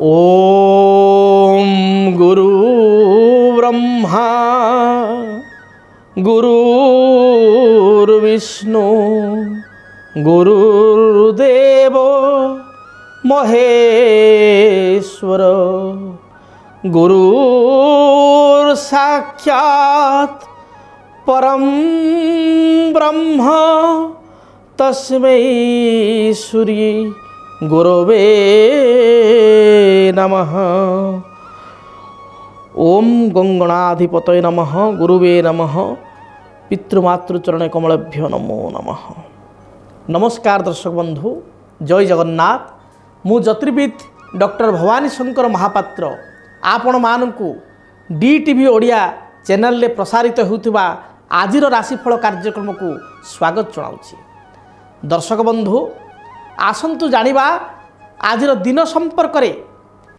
ओम गुरु ब्रह्मा गुरुर्विष्णु गुरुर्देव महेश्वर गुरुर्साक्षात् परम ब्रह्म तस्मै श्री गुरवे नमः। ओम गंगणाधिपतये नमः। गुरुवे नमः। पितृमातृचरण कमलभ्यो नमो नमः। नमस्कार दर्शक बंधु, जय जगन्नाथ। मु ज्योतिर्विद डॉक्टर भवानी शंकर महापात्र आपण मानकु डीटीवी ओडिया चैनल रे प्रसारित होउथिबा आजिर राशिफल कार्यक्रम को स्वागत जनाउछि। दर्शक बंधु, आसंतु जानिबा आजिर दिन संपर्क रे।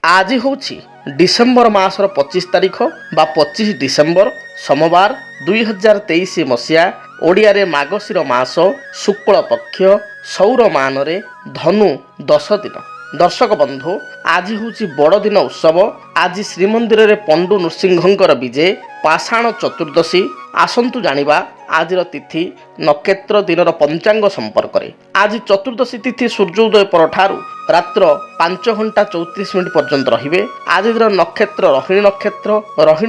आज होउछि डिसेम्बर मासर 25 तारिख बा 25 डिसेम्बर सोमवार 2023 मसिया। ओडिया रे मागशीर मास शुक्ल पक्ष सौर मान रे धनु 10 दिन। दर्शक बंधु, आज होउछि बड़ दिन उत्सव। आज श्रीमंदिर रे पंडु नृसिंहंकर विजय पाषाण चतुर्दशी। आसंतु जानिबा आजिर तिथि नक्षत्र दिनर पंचांग संपर्क रे। आज चतुर्दशी तिथि सूर्योदय परठारु रात्र 5 घंटा 34 मिनिट पर्यंत रहिबे। आज दिन नक्षत्र रोहिणी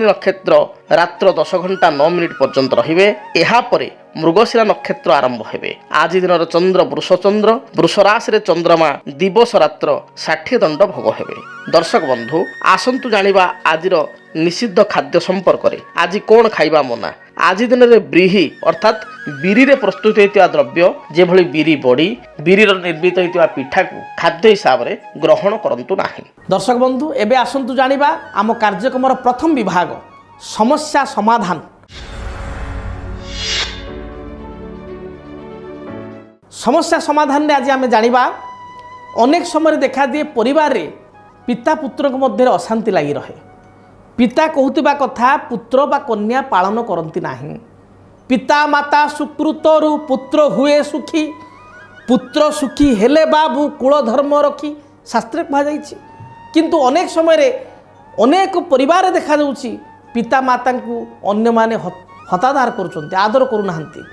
नक्षत्र रात्र 10 घंटा 9 मिनिट पर्यंत रहिबे। एहा परे मृगशिरा नक्षत्र आरंभ हेबे। आज दिनर चंद्र वृष राशि रे चंद्रमा दिवस रात्र 60 दंड भोग हेबे। दर्शक बंधु, आसंतु जानिबा आजिर निषिद्ध खाद्य संपर्क रे। आज कोन खाइबा मना। आज दिन रे ब्रीही अर्थात बिरी रे प्रस्तुत होइतिबा द्रव्य जेभଳି बिरी बड़ी बिरी रो निर्मित होइतिबा पिठा को खाद्य हिसाब रे ग्रहण करंतु नाही। दर्शक बंधु, एबे आसंतु जानिबा आम कार्यक्रम रो प्रथम विभाग समस्या समाधान। समस्या समाधान रे आज आमे जानिबा अनेक समय देखा दिए परिवार रे पिता पुत्र मध्य अशांति लगी रहे। पिता कहूतिबा कथा पुत्र बा कन्या पालन करती नाही। पिता माता सुकृतरु पुत्र हुए सुखी, पुत्र सुखी हेले बाबू कुल धर्म रखी शास्त्र कहा जाइछि। किंतु अनेक समय अनेक परिवार देखा जाउछि पिता माता को अन्य माने हतादार करुछन्ति, आदर करूनाहांती।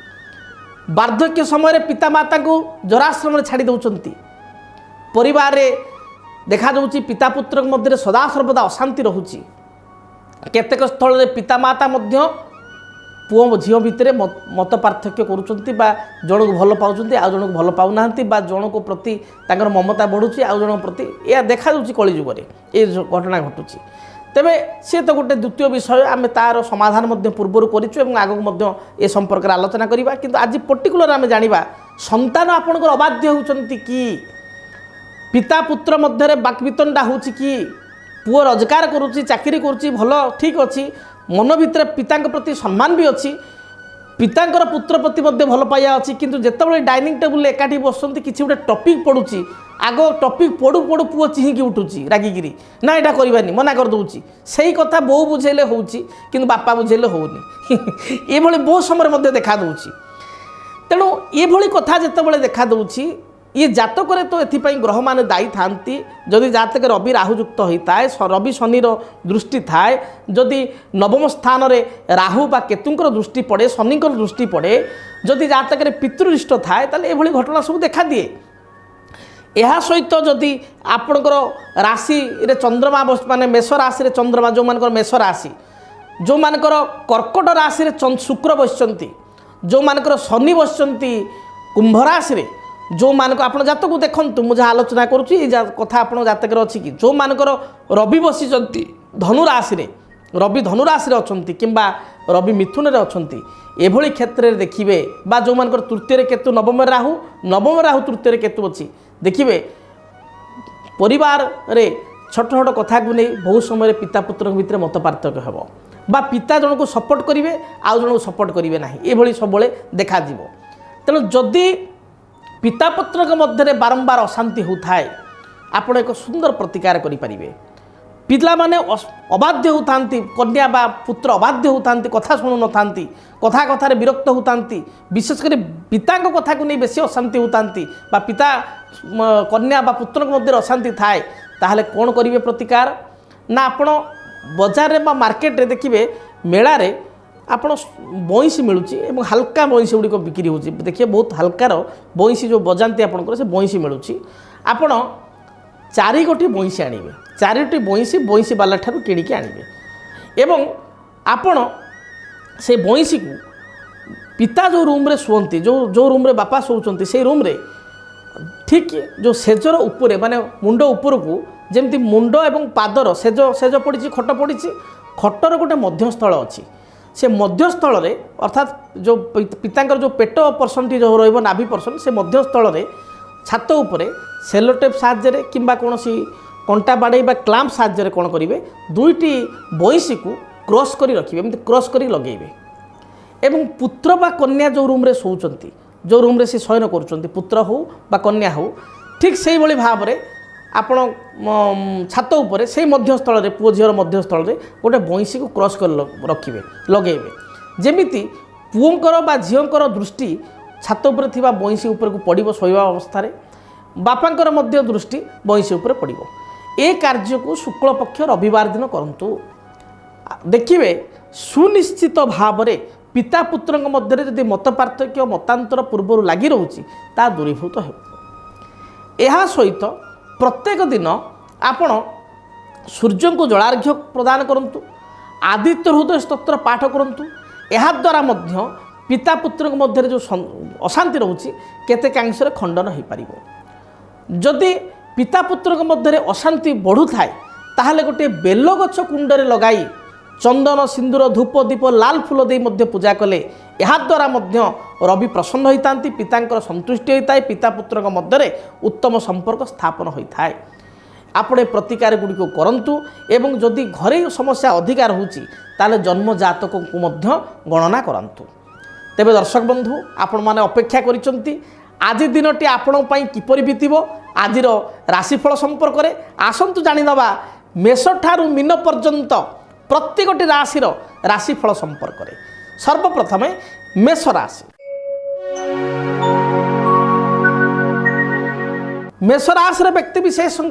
वार्धक्य समय पिता माता को जराश्रम छाड़ी दउछन्ति। परिवार रे देखा जाउछि पिता पुत्र मध्य सदा सर्वदा अशांति रहुछि। केतेक स्थल रे पिता माता मध्य पुओ झियो भितर मत पार्थक्य करुछन्ति बा जणक भल पाउछन्ति आ जणक भल पाउनाहांती बा जणक प्रति तांकर ममता बढ़ुछि आ जणक प्रति या देखा जाउछि कली जुग रे ए घटना घटुछि। तेबे से तो गोटे द्वितीय विषय आम तार समाधान मध्य पूर्वर करिछु एवं आगक मध्य ए संपर्क आलोचना करिबा। किंतु आज पर्टिकुलर आम जानिबा संतान आपनकर अबाध्य होउछन्ति कि पिता पुत्र मध्य बाकबितंडा होउछि कि पुओ रोजगार करुच्ची चाकरी करुच्ची भल ठीक अच्छी मन भितर पिता प्रति सम्मान भी अच्छी पितांकर पुत्र प्रति मध्य भल पाइया अच्छी। किंतु जितेबाला डाइनिंग टेबुल एकाठी बसुँच किसी गोटे टपिक पड़ुची आग टपिक पड़ू पड़ू पुओ चिहिकी उठुची रागिकी ना यहाँ करवानी मना करदे से कथा बो बुझेले हो कि बापा बुझेले होनी ये बहुत समय देखा दूची। तेणु ये कथा जितेबाला देखा दूची ये जातक तो एथिपाई ग्रह मान दायी थांती। जदि जातक रवि राहुयुक्त होता है, रवि शनिर दृष्टि थाए, जदि नवम स्थान रे राहु बा केतुंकर दृष्टि पड़े, शनिकर दृष्टि पड़े, जदि जातक पितृरिष्ट थाए ताले एभली घटना सब देखा दिए। यह सहित जदि आपणकर राशि रे चंद्रमा माने मेष राशि रे चंद्रमा जो मानकर मेष राशि, जो मानकर कर्कट राशि रे शुक्र बसचंती, जो मानकर शनि बसचंती कुंभ राशि रे, जो मानक आप जातक को देखु मुझे आलोचना करुच्ची कथा आप जातक अच्छी कि जो मानकर रवि बसी धनु राशि रे, रवि धनु राशि रे अछंती किंबा रवि मिथुन रे अछंती एभली क्षेत्र रे देखिबे बा जो मानकर तृतीय रे केतु नवम राहु तृतीय रे केतु अच्छी देखिबे परिवार रे छोट छोट कथा को नहीं बहुत समय पिता पुत्र भितर मत पार्थक्य हेबो बा पिता जन को सपोर्ट करिवे आउ जन को सपोर्ट करिवे नाही एभली सबले देखा दिबो। तेणु जदि पिता पुत्र मध्य बारंबार अशांति होता है आपण एक सुंदर प्रतिकार करें। पिला माने अबाध्य होता कन्या बा पुत्र अबाध्य होता कथा शुणु न था कथा कथार विरक्त होता विशेषकर पिता कथा को नहीं बेसी अशांति होता पिता कन्या बा पुत्र मध्य अशांति थाए ताहले कौन करेंगे प्रतिकार ना आपण बजार में मार्केट रे देखिए मेला रे आपण बंशी मिलूँ और हल्का बंशी गुड़िक बिक्री हो देखिए बहुत हल्कार बंशी जो बजाती आपंकर से बंशी मिलूँ आपण 4 गोटी बंशी आने 4टी बंशी बाला ठारू किणिकी आने एवं आपण से बंशी को पिता जो रूम रे शुंती जो रूम रे बापा शोचती से रूम रे ठीक जो सेजर उपरे माने मुंड उपर को जमती मुंड एवं पादर सेज पड़ी खट पड़ी खटर गोटे मध्यस्थल अच्छी से मध्यस्थल रे अर्थात जो पितांकर जो पेट पर्सनटी जो रहिबो नाभि पर्सन से मध्यस्थल रे छात उपरे सेलोटेप साहाय्य किंबा कौन कंटा बाड़े बा क्लाम्प साहाय्य कौन करेंगे 2टी बंशी को क्रॉस करी रखिबे एमती क्रॉस करी लगेबे एवं पुत्र बा कन्या जो रूम रे शोचंती जो रूम रे से शयन करुचंती पुत्र हो बा कन्या हो ठीक से भली भाव रे आपण छात उपरे से मध्यस्थल रे पुओ झीर मध्यस्थल रे गोटे बंशी को क्रॉस कर रखिबे लगेबे जेमिति पुओंकर बा झीओंकर दृष्टि छात उपरे थिबा बंशी ऊपर को पड़िबो शोइबा अवस्था रे बापांकर मध्य दृष्टि बंशी ऊपर पड़िबो ए कार्य को शुक्ल पक्ष रविवार दिन करंतु देखिए सुनिश्चित भाव रे पिता पुत्र मध्य जदि मत पार्थक्य मतांतर पूर्व लगी रोचे ता दूरीभूत हो यह सहित प्रत्येक दिन आपण सूर्य को जलार्घ्य प्रदान करंतु आदित्य हृदय स्तोत्र पाठ करंतु यह द्वारा मध्य पिता पुत्र मध्य जो अशांति रोचे केतेकांश खंडन हो पार जदि पिता पुत्र मध्य अशांति बढ़ू थाए ताहले गोटे बेल गछ कुंडरे लगाई चंदन सिंदूर धूप दीप लाल फूल दे मध्य पूजा कले याद्वारा मध्य रवि प्रसन्न होता पितांकर संतुष्टि होता है पिता पुत्र मध्य उत्तम संपर्क स्थापन होता है आपणे प्रतिकार गुड़ी को करंतु एवं जदि घरे समस्या अधिकार होची ताले जन्म जातक को मध्य गणना करंतु तेबे दर्शक बंधु आपण माने अपेक्षा करिसंती आज दिनटी आपण पई किपरि बीतिबो आजिर राशिफल संपर्क रे आसंतु जानि नबा मेष ठारू मीन पर्यंत प्रत्येकटी राशिर राशिफल संपर्क रे सर्वप्रथमे मेष राशि मेष राशि व्यक्ति विशेषों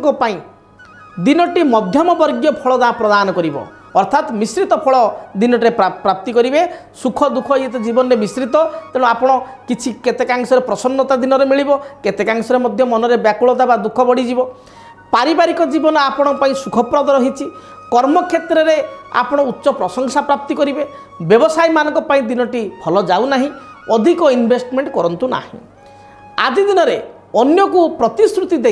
दिनटी मध्यम वर्गीय फलदा प्रदान करिवो अर्थात मिश्रित फल दिनटे प्राप्ति करेंगे सुख दुख ये तो जीवन में मिश्रित तेणु आपड़ कि केतेकांश प्रसन्नता दिन में मिल केतेकांश मन में व्याकुलता बा दुख बढ़ीज पारिवारिक जीवन आपण सुखप्रद रही कर्मक्षेत्र में आपण उच्च प्रशंसा प्राप्ति करेंगे व्यवसायी मानक दिनटी भल जाऊना अधिक इन्वेस्टमेंट करंतु नाही आज दिन में अन्य को प्रतिश्रुति दे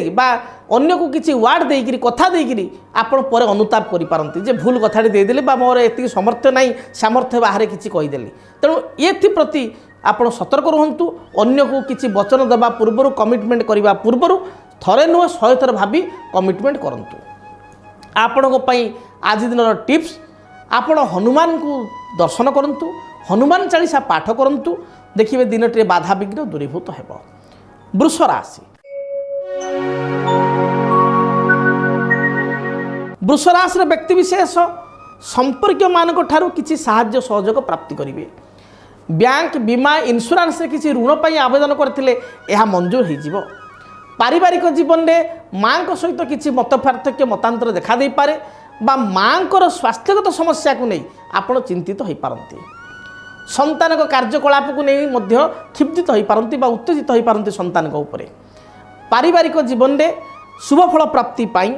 अन्य को किसी वार्ड देकरी कथा देकरी आपण पर अनुताप करि पारंती जे भूल कथाटी देदेले बा मोर एति सामर्थ्य नहीं सामर्थ्य बाहर किसी कहीदेली तेणु एप्रति आपण सतर्क रुहंतु अन्य को किसी वचन देवा पूर्व कमिटमेंट करने पूर्व थरे नुह 100 थर भावी कमिटमेंट करंतु आपण आज दिन टिप्स आपण हनुमान को दर्शन करंतु हनुमान चालीसा पाठ करंतु देखिए दिनटे बाधा विघ्न दूरीभूत हेबो। वृष राशि वृष राशि व्यक्ति विशेष संपर्क मानक ठारू किसी साहाय्य सहयोग प्राप्ति करेंगे बैंक बीमा इंश्योरेंस किसी ऋण पर आवेदन करते यह मंजूर हो पारिवारिक जीवन में माँ सहित किसी मत पार्थक्य मतांतर देखा दे पारे बा माँ स्वास्थ्यगत समस्या को नहीं आपण चिंतित हो पारती संतान कार्यकलाप को नहीं क्षिप्त हो पारती बा उत्तेजित हो पारती संतान उपरे पारिवारिक जीवन में शुभफल प्राप्ति पाई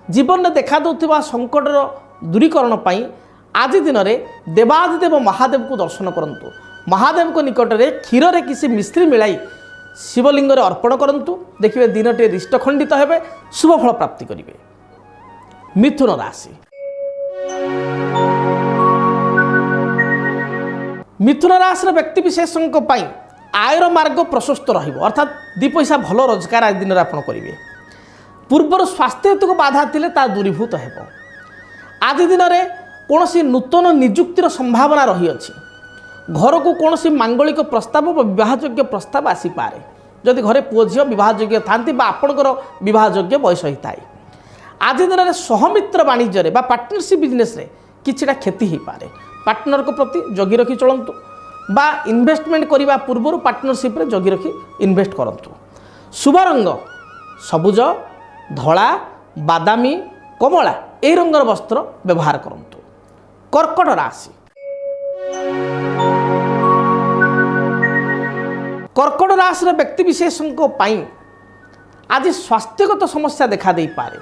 जीवन में देखा दूसरा संकटर दूरीकरण पाई आज दिन में देवादिदेव महादेव को दर्शन करंतु महादेव को निकट में क्षीर में किसी मिश्री मिलाई शिवलिंग अर्पण करंतु देखिए दिनटे रिष्ट खंडित हेबे शुभफल प्राप्ति करेंगे। मिथुन राशि मिथुन राशि व्यक्ति विशेषों आयर मार्ग प्रशस्त अर्थात 2 पैसा भल रोजगार आज दिन में आप करेंगे पूर्वर स्वास्थ्य हेतु बाधा थिले ता दूरीभूत हेबो आज दिन में कौन नूतन निजुक्तिर संभावना रही अछि घर को कौन मांगलिक प्रस्ताव विवाहयोग्य प्रस्ताव आसीपे जदि घरे पुओ झील विवाहयोग्य था आपणकर विवाहयोग्य बयस होता है आज दिन में सहमित्र वाणिज्य बा पार्टनरशिप बिजनेस रे किछिटा क्षति हो पारे पार्टनर को प्रति जगी रखी चलतु बा इन्वेस्टमेंट करने पूर्व पार्टनरशिप रे जगी रखी इन्वेस्ट करतु शुभ रंग सबुज धला ବାଦାମୀ କମଳା ଏହି ରଙ୍ଗର ବସ୍ତ୍ର ବ୍ୟବହାର କରନ୍ତୁ। କର୍କଟ ରାଶି। କର୍କଟ ରାଶିର ବ୍ୟକ୍ତିବିଶେଷଙ୍କ ପାଇଁ ଆଜି ସ୍ୱାସ୍ଥ୍ୟଗତ ସମସ୍ୟା ଦେଖାଦେଇପାରେ।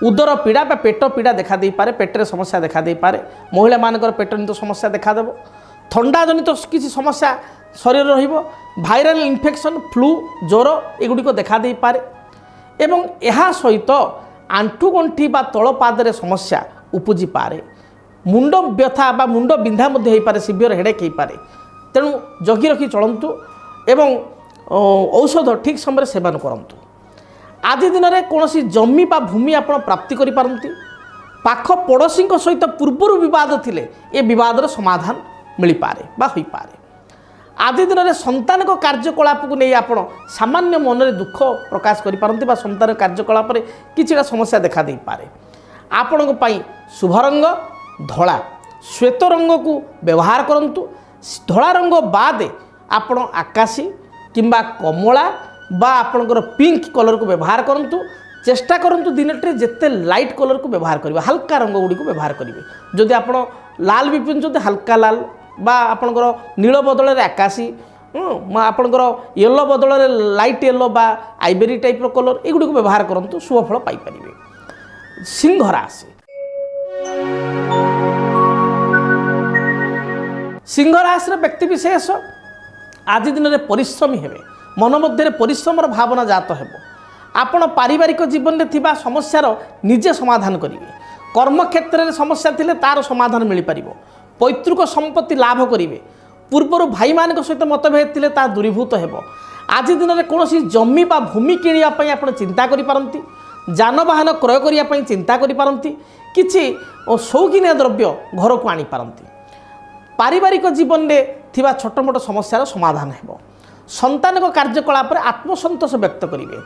ଉଦର ପୀଡ଼ା ବା ପେଟ ପୀଡ଼ା ଦେଖାଦେଇପାରେ, ପେଟରେ ସମସ୍ୟା ଦେଖାଦେଇପାରେ। ମହିଳାମାନଙ୍କର ପେଟଜନିତ ସମସ୍ୟା ଦେଖାଦେବ। ଥଣ୍ଡାଜନିତ କିଛି ସମସ୍ୟା ଶରୀରରେ ରହିବ। ଭାଇରାଲ ଇନଫେକ୍ସନ୍, ଫ୍ଲୁ, ଜ୍ୱର ଏଗୁଡ଼ିକ ଦେଖାଦେଇପାରେ ଏବଂ ଏହା ସହିତ ଆଣ୍ଠୁଗଣ୍ଠି ବା ତଳପାଦରେ ସମସ୍ୟା ଉପୁଜିପାରେ। ମୁଣ୍ଡ ବ୍ୟଥା ବା ମୁଣ୍ଡ ବିନ୍ଧା ମଧ୍ୟ ହୋଇପାରେ, ସିଭିୟର ହେଡ଼େକ୍ ହୋଇପାରେ। ତେଣୁ ଜଗି ରଖି ଚଳନ୍ତୁ ଏବଂ ଔଷଧ ଠିକ୍ ସମୟରେ ସେବନ କରନ୍ତୁ। ଆଜି ଦିନରେ କୌଣସି ଜମି ବା ଭୂମି ଆପଣ ପ୍ରାପ୍ତି କରିପାରନ୍ତି। ପାଖ ପଡ଼ୋଶୀଙ୍କ ସହିତ ପୂର୍ବରୁ ବିବାଦ ଥିଲେ ଏ ବିବାଦର ସମାଧାନ ମିଳିପାରେ ବା ହୋଇପାରେ। ଆଜି ଦିନରେ ସନ୍ତାନଙ୍କ କାର୍ଯ୍ୟକଳାପକୁ ନେଇ ଆପଣ ସାମାନ୍ୟ ମନରେ ଦୁଃଖ ପ୍ରକାଶ କରିପାରନ୍ତି ବା ସନ୍ତାନ କାର୍ଯ୍ୟକଳାପରେ କିଛିଟା ସମସ୍ୟା ଦେଖାଦେଇପାରେ। ଆପଣଙ୍କ ପାଇଁ ଶୁଭ ରଙ୍ଗ ଧଳା। ଶ୍ୱେତ ରଙ୍ଗକୁ ବ୍ୟବହାର କରନ୍ତୁ। ଧଳା ରଙ୍ଗ ବାଦେ ଆପଣ ଆକାଶୀ କିମ୍ବା କମଳା বা ଆପଣଙ୍କର ପିଙ୍କ କଲର୍କୁ ବ୍ୟବହାର କରନ୍ତୁ। ଚେଷ୍ଟା କରନ୍ତୁ ଦିନଟିରେ ଯେତେ ଲାଇଟ୍ କଲର୍କୁ ବ୍ୟବହାର କରିବେ, ହାଲକା ରଙ୍ଗ ଗୁଡ଼ିକୁ ବ୍ୟବହାର କରିବେ। ଯଦି ଆପଣ ଲାଲ ବି ପିନ୍ଧୁଛନ୍ତି ହାଲକା ଲାଲ বা ଆପଣଙ୍କର ନୀଳ ବଦଳରେ ଆକାଶୀ, ଆପଣଙ୍କର ୟେଲୋ ବଦଳରେ ଲାଇଟ୍ ୟେଲୋ ବା ଆଇବେରୀ ଟାଇପ୍ର କଲର୍ ଏଗୁଡ଼ିକୁ ବ୍ୟବହାର କରନ୍ତୁ, ଶୁଭ ଫଳ ପାଇପାରିବେ। ସିଂହ ରାଶି। ସିଂହ ରାଶିର ବ୍ୟକ୍ତିବିଶେଷ ଆଜି ଦିନରେ ପରିଶ୍ରମୀ ହେବେ। ମନ ମଧ୍ୟରେ ପରିଶ୍ରମର ଭାବନା ଜାତ ହେବ। ଆପଣ ପାରିବାରିକ ଜୀବନରେ ଥିବା ସମସ୍ୟାର ନିଜେ ସମାଧାନ କରିବେ। କର୍ମକ୍ଷେତ୍ରରେ ସମସ୍ୟା ଥିଲେ ତାର ସମାଧାନ ମିଳିପାରିବ। ପୈତୃକ ସମ୍ପତ୍ତି ଲାଭ କରିବେ। ପୂର୍ବରୁ ଭାଇମାନଙ୍କ ସହିତ ମତଭେଦ ଥିଲେ ତାହା ଦୂରୀଭୂତ ହେବ। ଆଜି ଦିନରେ କୌଣସି ଜମି ବା ଭୂମି କିଣିବା ପାଇଁ ଆପଣ ଚିନ୍ତା କରିପାରନ୍ତି। ଯାନବାହନ କ୍ରୟ କରିବା ପାଇଁ ଚିନ୍ତା କରିପାରନ୍ତି। କିଛି ସୌକିନିଆ ଦ୍ରବ୍ୟ ଘରକୁ ଆଣିପାରନ୍ତି। ପାରିବାରିକ ଜୀବନରେ ଥିବା ଛୋଟ ମୋଟ ସମସ୍ୟାର ସମାଧାନ ହେବ। ସନ୍ତାନଙ୍କ କାର୍ଯ୍ୟକଳାପରେ ଆତ୍ମସନ୍ତୋଷ ବ୍ୟକ୍ତ କରିବେ।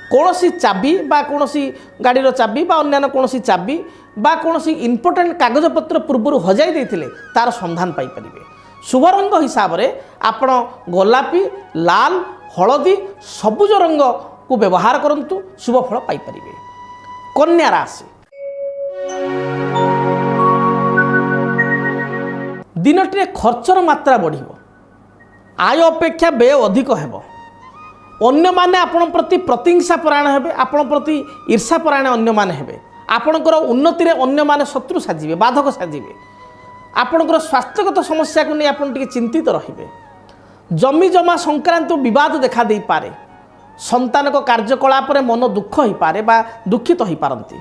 କୌଣସି ଚାବି ବା କୌଣସି ଗାଡ଼ିର ଚାବି ବା ଅନ୍ୟାନ୍ୟ କୌଣସି ଚାବି ବା କୌଣସି ଇମ୍ପୋର୍ଟାଣ୍ଟ କାଗଜପତ୍ର ପୂର୍ବରୁ ହଜାଇ ଦେଇଥିଲେ ତାର ସନ୍ଧାନ ପାଇପାରିବେ। ଶୁଭ ରଙ୍ଗ ହିସାବରେ ଆପଣ ଗୋଲାପୀ, ଲାଲ, ହଳଦୀ, ସବୁଜ ରଙ୍ଗକୁ ବ୍ୟବହାର କରନ୍ତୁ, ଶୁଭ ଫଳ ପାଇପାରିବେ। କନ୍ୟା ରାଶି। ଦିନଟିରେ ଖର୍ଚ୍ଚର ମାତ୍ରା ବଢ଼ିବ। ଆୟ ଅପେକ୍ଷା ବ୍ୟୟ ଅଧିକ ହେବ। ଅନ୍ୟମାନେ ଆପଣଙ୍କ ପ୍ରତି ପ୍ରତିହିଂସା ପରାୟଣ ହେବେ। ଆପଣଙ୍କ ପ୍ରତି ଈର୍ଷା ପରାୟଣ ଅନ୍ୟମାନେ ହେବେ। ଆପଣଙ୍କର ଉନ୍ନତିରେ ଅନ୍ୟମାନେ ଶତ୍ରୁ ସାଜିବେ, ବାଧକ ସାଜିବେ। ଆପଣଙ୍କର ସ୍ୱାସ୍ଥ୍ୟଗତ ସମସ୍ୟାକୁ ନେଇ ଆପଣ ଟିକେ ଚିନ୍ତିତ ରହିବେ। ଜମି ଜମା ସଂକ୍ରାନ୍ତ ବିବାଦ ଦେଖା ଦେଇପାରେ। ସନ୍ତାନଙ୍କ କାର୍ଯ୍ୟକଳାପରେ ମନ ଦୁଃଖ ହୋଇପାରେ ବା ଦୁଃଖିତ ହୋଇପାରନ୍ତି।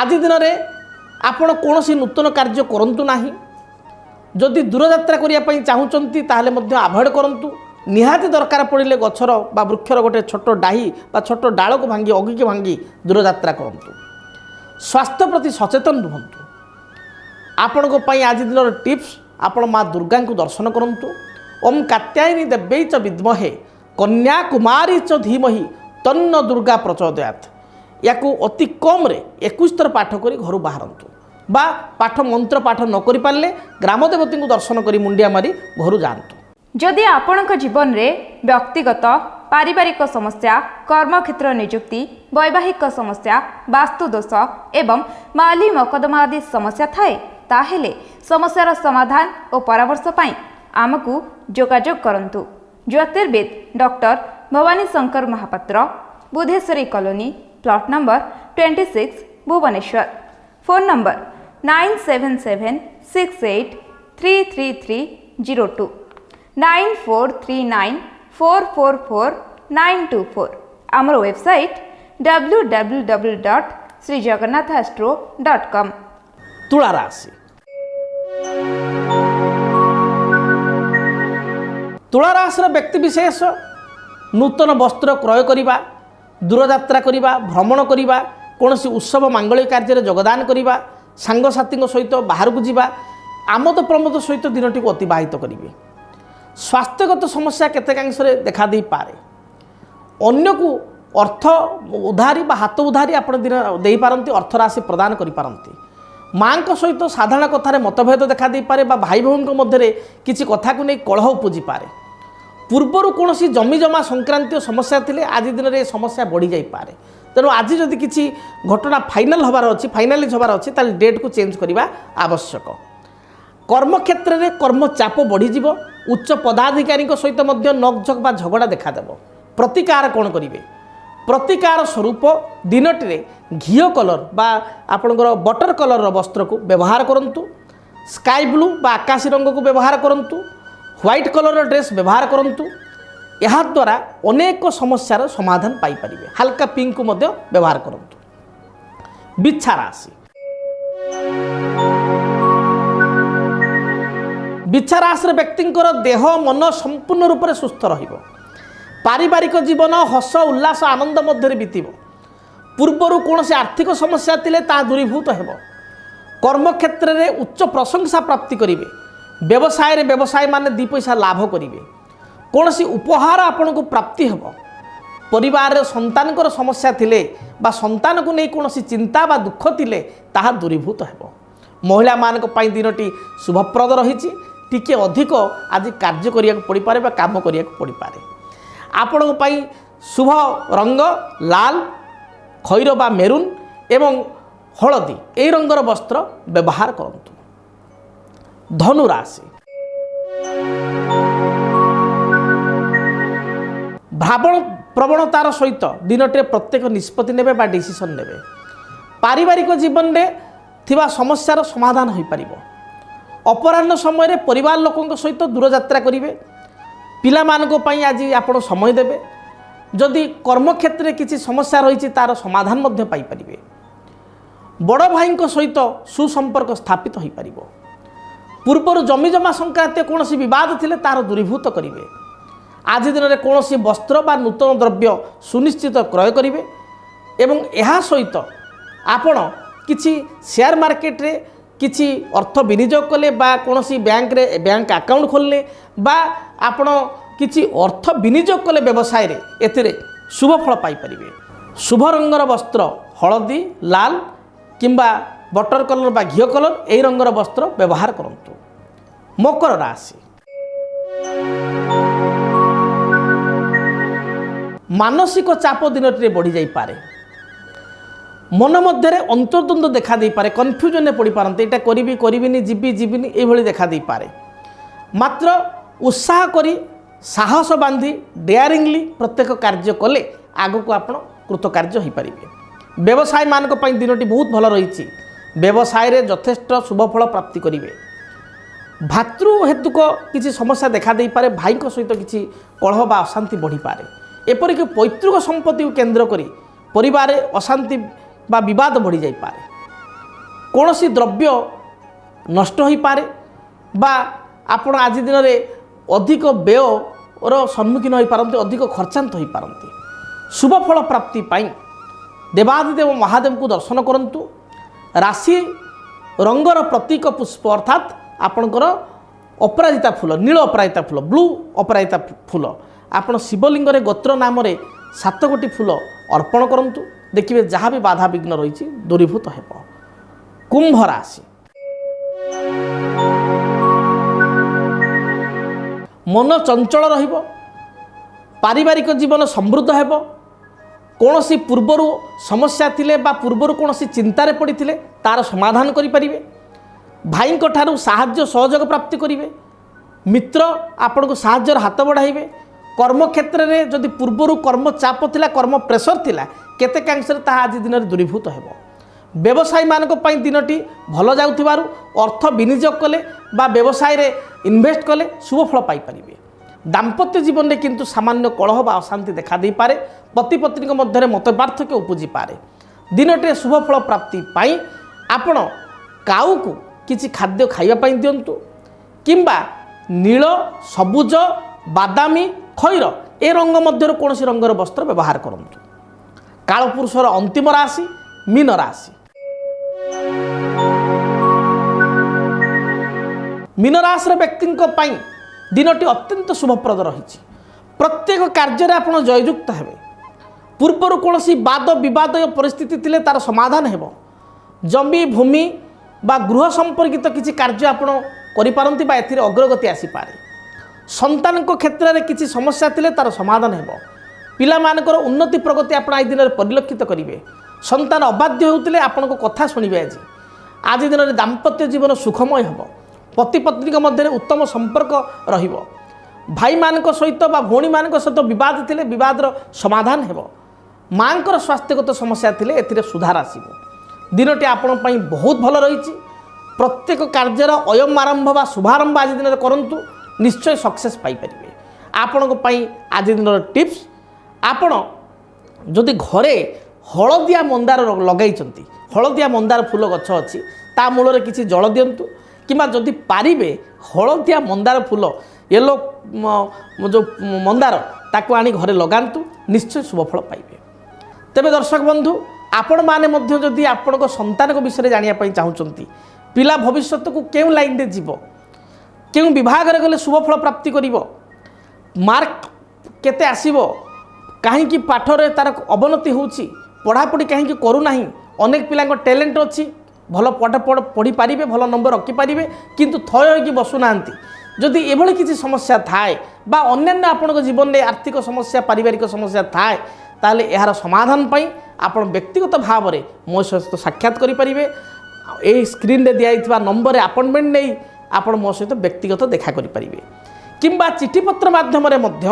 ଆଜି ଦିନରେ ଆପଣ କୌଣସି ନୂତନ କାର୍ଯ୍ୟ କରନ୍ତୁ ନାହିଁ। ଯଦି ଦୂରଯାତ୍ରା କରିବା ପାଇଁ ଚାହୁଁଛନ୍ତି ତାହେଲେ ମଧ୍ୟ ଆଭଏଡ଼ କରନ୍ତୁ। ନିହାତି ଦରକାର ପଡ଼ିଲେ ଗଛର ବା ବୃକ୍ଷର ଗୋଟେ ଛୋଟ ଡାହି ବା ଛୋଟ ଡାଳକୁ ଭାଙ୍ଗି ଅଗିକି ଭାଙ୍ଗି ଦୂରଯାତ୍ରା କରନ୍ତୁ। ସ୍ୱାସ୍ଥ୍ୟ ପ୍ରତି ସଚେତନ ରୁହନ୍ତୁ। ଆପଣଙ୍କ ପାଇଁ ଆଜି ଦିନର ଟିପ୍ସ, ଆପଣ ମା ଦୁର୍ଗାଙ୍କୁ ଦର୍ଶନ କରନ୍ତୁ। ଓମ୍ କାତ୍ୟାୟନୀ ଦେବ୍ୟୈ ଚ ବିଦ୍ମହେ କନ୍ୟା କୁମାରୀ ଚ ଧୀମହି ତନ୍ନ ଦୁର୍ଗା ପ୍ରଚୋଦୟାତ୍। ୟାକୁ ଅତି କମ୍ରେ 21 ଥର ପାଠ କରି ଘରୁ ବାହାରନ୍ତୁ বা পাঠ মন্ত্র পাঠ ন করে পারলে গ্রামদেবতীଙ୍କୁ দর্শন করে মুন্ডিয়া মারি ঘরু যাଆନ୍ତୁ। যদি আপনার জীবনে ব্যক্তিগত পারিবারিক সমস্যা, কর্মক্ষেত্র নিযুক্তি, বৈবাহিক সমস্যা, বাস্তুদোষ এবং মালি মকদ্দমা আদি সমস্যা থাকে তাহলে সমস্যার সমাধান ও পরামর্শ পাই আমকু যোগাযোগ করন্তু। জ্যোতির্বিদ doctor Bhabani Shankar Mahapatra, Budheswari colony, plot number 26, Bhubaneswar. Phone number 9776833302 9439444924। आमर वेबसाइट www.srijagannathastro.com। तुला राशि। तुला राशि व्यक्तिविशेष नूतन वस्त्र क्रय करने, दूरयात्रा करने, भ्रमण करने, कौन उत्सव मांगलिक कार्य योगदान करने, सांगसाथी सहित बाहर को जावा, आमोद प्रमोद सहित दिनटी को अतिबाहित करेंगे। स्वास्थ्यगत समस्या केतेकांश देखा दे पारे। अन्य को अर्थ उधारी बा हाथ उधारी आप दिन दे पारती, अर्थ राशि प्रदान करि पारंती। माँ सहित साधारण कथार मतभेद देखा दे पारे बा भाई भौन मध्य किसी कथा को नहीं कलह उपजी पारे। पूर्वर कौन जमी जमा संक्रांतीय समस्या थिले आज दिन में समस्या बढ़ी जाई पारे। तेणु आज जदि किसी घटना फाइनाल हबार अच्छी फाइनालाइज हबार अच्छी ताले डेट को चेंज करवा आवश्यक। कर्मक्षेत्र में कर्म चाप बढ़ीज उच्च पदाधिकारी सहित नकझक बा झगड़ा देखादेव। प्रतिकार कौन करेंगे प्रतिकार स्वरूप दिनटे घीओ कलर बा आपणकर बटर कलर वस्त्र को व्यवहार करंतु स्काई ब्लू बा आकाशी रंग को व्यवहार करंतु व्हाइट कलर ड्रेस व्यवहार करंतु यहाँ द्वारा अनेक समस्यार समाधान पाइपर। हल्का पिंक को मध्य व्यवहार करंतु। बिच्छा राशि बिच्छा राशि व्यक्तिंकर देह मन संपूर्ण रूप से सुस्थ रहिबो। पारिवारिक जीवन हस उल्लास आनंद मध्य बीतब। पूर्वर कौन से आर्थिक समस्या थिले ता दूरीभूत हेब। कर्मक्षेत्र में उच्च प्रशंसा प्राप्ति करेंगे। व्यवसाय व्यवसाय माने 2 पैसा लाभ करेंगे। कौन सी उपहार आपन को प्राप्ति हेब। परिवार संतान समस्या थिले बा संतान को नहीं कौन सी चिंता बा दुख थिले ताहा दूरीभूत हेब। महिला मानक पई दिनटी शुभप्रद रही। टिके अधिक आज कार्य करिया को पड़ी पारे बा काम करिया को पड़ी पारे। आपण पई शुभ रंग लाल खैर बा मेरून एवं हलदी ए रंगर वस्त्र व्यवहार करंतु। धनु राशि भावण प्रवणतार सहित दिनटे प्रत्येक निष्पत्ति नेबे बा डिसीजन नेबे। पारिवारिक जीवन में थिबा समस्यार समाधान हो पारिबो। अपराह्न समय परिवार लोकों सहित दूरयात्रा करेंगे। पिला मानक पई आज आपण समय देबे। जदि कर्मक्षेत्र में किसी समस्या रही तार समाधान मध्य पाई परिबे। बड़ भाई सहित सुसंपर्क स्थापित हो पारिबो। पूर्वर जमीजमा संक्रांत कौन बद थिले तार दूरीभूत करेंगे। आज दिन में कौन वस्त्र बा नूतन द्रव्य सुनिश्चित क्रय करेंगे। एवं यह सहित आपण किछि शेयर मार्केट रे किछि अर्थ विनियोग कले बा कौन बैंक अकाउंट खोलने बा आपण किछि अर्थ विनियोग कले व्यवसाय रे एतिरे शुभ फल पाई परिबे। शुभ रंगर वस्त्र हलदी लाल किंबा बटर कलर बा घीओ कलर एही रंगर वस्त्र व्यवहार करंतु। मकर राशि मानसिक चाप दिनटे बढ़ी जाई पारे। मन मध्य अंतर्द्वंद देखा दे पारे। कन्फ्यूजन में पड़ी पारते यहाँ करी करी जीवी जीविनी ये देखा दे पारे। मात्र उत्साह करी साहस बांधी डेयरिंगली प्रत्येक कार्य कले आग को आप कृतकार्य हो पारे। व्यवसाय मानक पई दिनटी बहुत भल रही। व्यवसाय रे यथेष्ट शुभफल प्राप्ति करेंगे। भातृ हेतुक किसी समस्या देखा दे पारे। भाई सहित किसी कलह बा अशांति बढ़ी पारे। एपरिक पैतृक संपत्ति को केन्द्र करी परिवार अशांति बा विवाद बढ़ी जाई पारे। कौन सी द्रव्य नष्ट हो पारे बा आपण आज दिन में अधिक व्ययर सम्मुखीन हो पारती। अधिक खर्चांत हो पारती। शुभ फल प्राप्ति पाई देवादिदेव महादेव को दर्शन करंतु। राशि रंगर प्रतीक पुष्प अर्थात आपणकर अपराजिता फूल नील अपराजिता फूल ब्लू अपराजिता फूल आपण शिवलिंग गोत्र नाम 7 गोटी फूल अर्पण करंतु। देखिए जहाँ भी बाधा विघ्न रही दूरीभूत हेब। कुंभ राशि मन चंचल रहिबो। पारिवारिक जीवन समृद्ध हेब। कौन सी पूर्वर समस्या थिले बा पूर्वर कौन सी चिंतार पड़ी थिले तार समाधान करि परिबे। भाई ठारू साहाय्य सहयोग प्राप्ति करेंगे। मित्र आपण को साहाय्यर हाथ बढ़ाइबे। कर्मक्षेत्र में जदि पूर्वर कर्म चाप थिला कर्म प्रेसर थिला केतेकांश आज दिन में दूरीभूत हेब। व्यवसायी मानक पई दिनटी भल जाउथिबारु अर्थ विनियोग कले बा व्यवसाय रे इन्वेस्ट कले शुभ फल पाई परिबे। दाम्पत्य जीवन में किंतु सामान्य कलह बा अशांति देखा दे पारे। पति पत्नी मध्य मतपार्थक्य उपजी पारे। दिनटे शुभ फल प्राप्ति पाई आपण काऊ को किसी खाद्य खाइबा दिंतु किंबा नील सबुज बादामी खैर ए रंग मध्य कौन रंगर वस्त्र व्यवहार करंतु। कालपुरुषर अंतिम राशि मीन राशि। मीन राशि व्यक्ति दिनटी अत्यंत शुभप्रद रही। प्रत्येक कार्य आप जययुक्त हेबे। पूर्वर कौन वाद विवाद परिस्थिति थिले तार समाधान हेब। जमी भूमि बा गृह संपर्कित किसी कार्य आपण करिपारंती बा एथिरे अग्रगति आसी पारे। संतान को क्षेत्र में किसी समस्या थिले तार समाधान हेब। ପିଲାମାନଙ୍କର ଉନ୍ନତି ପ୍ରଗତି ଆପଣ ଆଜି ଦିନରେ ପରିଲକ୍ଷିତ କରିବେ। ସନ୍ତାନ ଅବାଧ୍ୟ ହେଉଥିଲେ ଆପଣଙ୍କ କଥା ଶୁଣିବେ। ଆଜି ଦିନରେ ଦାମ୍ପତ୍ୟ ଜୀବନ ସୁଖମୟ ହେବ। ପତି ପତ୍ନୀଙ୍କ ମଧ୍ୟରେ ଉତ୍ତମ ସମ୍ପର୍କ ରହିବ। ଭାଇମାନଙ୍କ ସହିତ ବା ଭଉଣୀମାନଙ୍କ ସହିତ ବିବାଦ ଥିଲେ ବିବାଦର ସମାଧାନ ହେବ। ମାଙ୍କର ସ୍ୱାସ୍ଥ୍ୟଗତ ସମସ୍ୟା ଥିଲେ ଏଥିରେ ସୁଧାର ଆସିବ। ଦିନଟି ଆପଣଙ୍କ ପାଇଁ ବହୁତ ଭଲ ରହିଛି। ପ୍ରତ୍ୟେକ କାର୍ଯ୍ୟର ଅୟମ ଆରମ୍ଭ ବା ଶୁଭାରମ୍ଭ ଆଜି ଦିନରେ କରନ୍ତୁ, ନିଶ୍ଚୟ ସକ୍ସେସ୍ ପାଇପାରିବେ। ଆପଣଙ୍କ ପାଇଁ ଆଜି ଦିନର ଟିପ୍ସ, ଆପଣ ଯଦି ଘରେ ହଳଦିଆ ମନ୍ଦାର ଲଗାଇଛନ୍ତି, ହଳଦିଆ ମନ୍ଦାର ଫୁଲ ଗଛ ଅଛି, ତା ମୂଳରେ କିଛି ଜଳ ଦିଅନ୍ତୁ, କିମ୍ବା ଯଦି ପାରିବେ ହଳଦିଆ ମନ୍ଦାର ଫୁଲ ୟେଲୋ ଯେଉଁ ମନ୍ଦାର ତାକୁ ଆଣି ଘରେ ଲଗାନ୍ତୁ, ନିଶ୍ଚୟ ଶୁଭଫଳ ପାଇବେ। ତେବେ ଦର୍ଶକ ବନ୍ଧୁ, ଆପଣମାନେ ମଧ୍ୟ ଯଦି ଆପଣଙ୍କ ସନ୍ତାନଙ୍କ ବିଷୟରେ ଜାଣିବା ପାଇଁ ଚାହୁଁଛନ୍ତି, ପିଲା ଭବିଷ୍ୟତକୁ କେଉଁ ଲାଇନ୍ରେ ଯିବ, କେଉଁ ବିଭାଗରେ ଗଲେ ଶୁଭଫଳ ପ୍ରାପ୍ତି କରିବ, ମାର୍କ କେତେ ଆସିବ, କାହିଁକି ପାଠରେ ତା'ର ଅବନତି ହେଉଛି, ପଢ଼ାପଢ଼ି କାହିଁକି କରୁନାହିଁ, ଅନେକ ପିଲାଙ୍କ ଟ୍ୟାଲେଣ୍ଟ ଅଛି, ଭଲ ପାଠ ପଢ଼ିପାରିବେ, ଭଲ ନମ୍ବର ରଖିପାରିବେ, କିନ୍ତୁ ଥୟ ହୋଇକି ବସୁନାହାନ୍ତି। ଯଦି ଏଭଳି କିଛି ସମସ୍ୟା ଥାଏ ବା ଅନ୍ୟାନ୍ୟ ଆପଣଙ୍କ ଜୀବନରେ ଆର୍ଥିକ ସମସ୍ୟା, ପାରିବାରିକ ସମସ୍ୟା ଥାଏ, ତାହେଲେ ଏହାର ସମାଧାନ ପାଇଁ ଆପଣ ବ୍ୟକ୍ତିଗତ ଭାବରେ ମୋ ସହିତ ସାକ୍ଷାତ କରିପାରିବେ। ଏହି ସ୍କ୍ରିନ୍ରେ ଦିଆଯାଇଥିବା ନମ୍ବରରେ ଆପଏଣ୍ଟମେଣ୍ଟ ନେଇ ଆପଣ ମୋ ସହିତ ବ୍ୟକ୍ତିଗତ ଦେଖା କରିପାରିବେ, କିମ୍ବା ଚିଠିପତ୍ର ମାଧ୍ୟମରେ ମଧ୍ୟ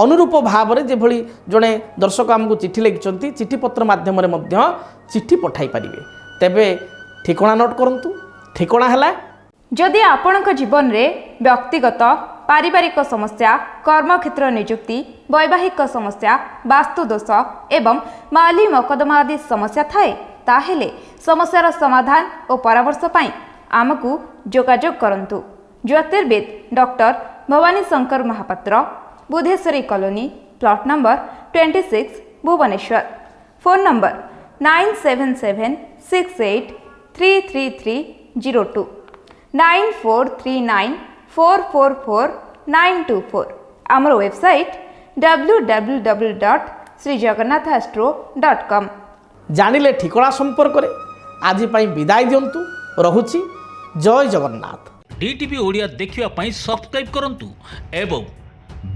ଅନୁରୂପ ଭାବରେ ଯେଭଳି ଜଣେ ଦର୍ଶକ ଆମକୁ ଚିଠି ଲେଖିଛନ୍ତି, ଚିଠିପତ୍ର ମାଧ୍ୟମରେ ମଧ୍ୟ ଚିଠି ପଠାଇ ପାରିବେ। ତେବେ ଠିକଣା ନୋଟ୍ କରନ୍ତୁ। ଠିକଣା ହେଲା, ଯଦି ଆପଣଙ୍କ ଜୀବନରେ ବ୍ୟକ୍ତିଗତ ପାରିବାରିକ ସମସ୍ୟା, କର୍ମକ୍ଷେତ୍ର ନିଯୁକ୍ତି, ବୈବାହିକ ସମସ୍ୟା, ବାସ୍ତୁଦୋଷ ଏବଂ ମାଲି ମକଦ୍ଦମା ଆଦି ସମସ୍ୟା ଥାଏ, ତାହେଲେ ସମସ୍ୟାର ସମାଧାନ ଓ ପରାମର୍ଶ ପାଇଁ ଆମକୁ ଯୋଗାଯୋଗ କରନ୍ତୁ। ଜ୍ୟୋତିର୍ବିଦ doctor Bhabani Shankar Mahapatra, Budheswari colony, plot number 26, Bhubaneswar. Phone number 9776833302, 9439444924। ଆମର ୱେବସାଇଟ୍ www.srijagannathastro.com। ଜାଣିଲେ ଠିକଣା ସମ୍ପର୍କରେ ଆଜି ପାଇଁ ବିଦାୟ ଦିଅନ୍ତୁ। ରହୁଛି, ଜୟ ଜଗନ୍ନାଥ। DTV ଓଡ଼ିଆ ଦେଖିବା ପାଇଁ ସବସ୍କ୍ରାଇବ୍ କରନ୍ତୁ ଏବଂ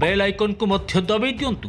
ବେଲ୍ ଆଇକନ୍କୁ ମଧ୍ୟ ଦବାଇ ଦିଅନ୍ତୁ।